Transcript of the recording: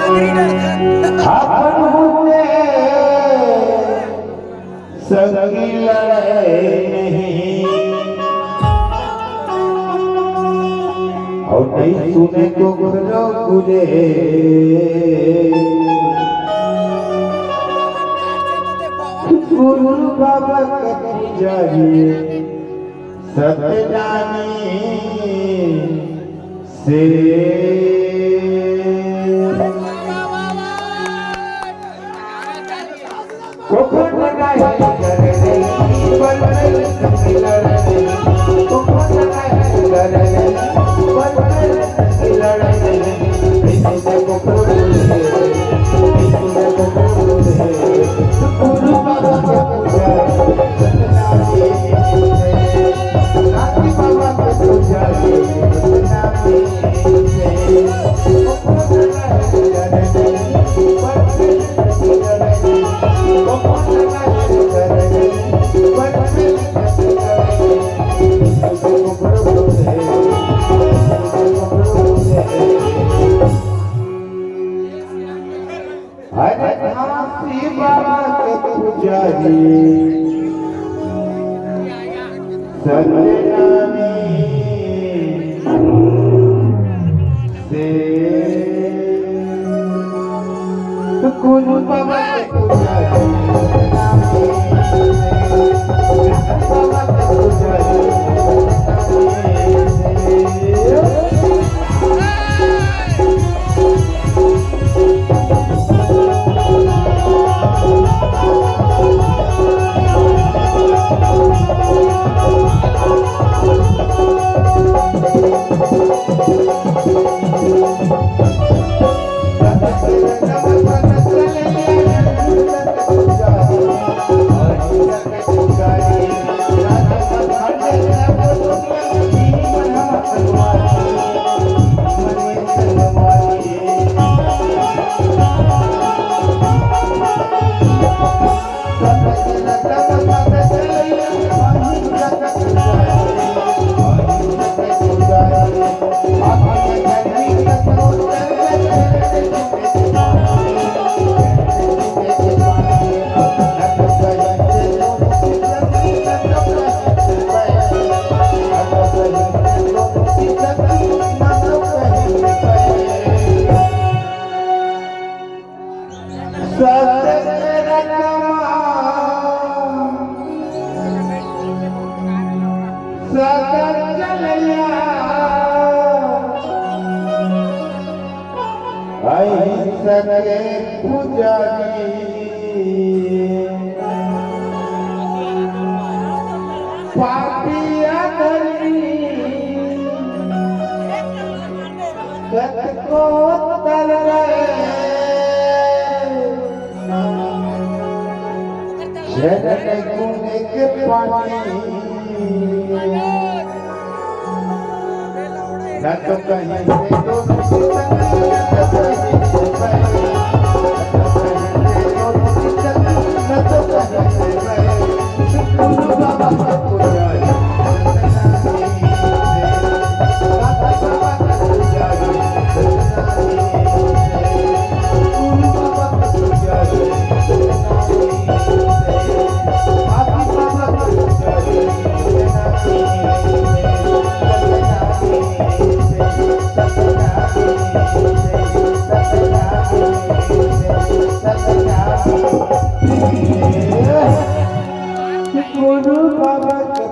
अपन होते संगी लड़े नहीं और नहीं सुने को गुरु गुरे गुरु बाबा कभी जाइए सतनामी से कोखर लगाए कर नहीं पर नहीं लड़ने कोखर लगाए कर नहीं पर नहीं लड़ने इसने कोखर है इसने कोखर है गुरु बाबा के पूजा सतनामी राती बाबा के पूजा सतनामी कोखर लगाए कर नहीं पर नहीं लड़ने गुरु बाबा सके पुजारी पापिया धरनी गत को तर शरण गुने के पानी न तो कहीं से गुरु बाबा